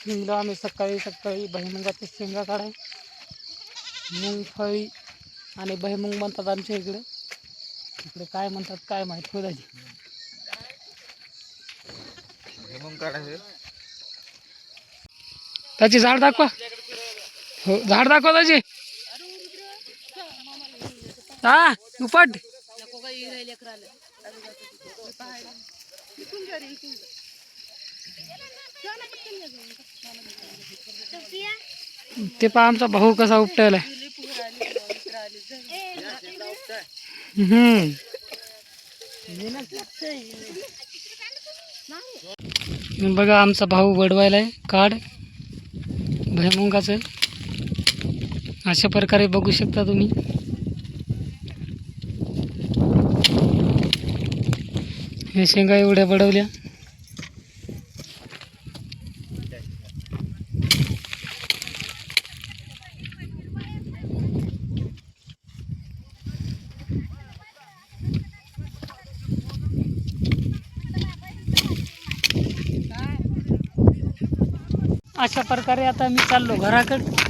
निघलो आम्ही सकाळी सकाळी भुईमुगाच्या शेंगा काढाय. मुंगफळी आणि भुईमुग म्हणतात आमच्या इकडे. इकडे काय म्हणतात काय माहित हो दाजी. त्याची झाड दाखवा. हो झाड दाखवा त्याची. हा उपट ते पहा आमचा भाऊ कसा उपटायला. बघा आमचा भाऊ वडवायला आहे काढ भुईमुगाचं. अशा प्रकारे बघू शकता तुम्ही. हे शेंगा एवढ्या बडवल्या. अशा प्रकारे आता मी चाललो घराकडे.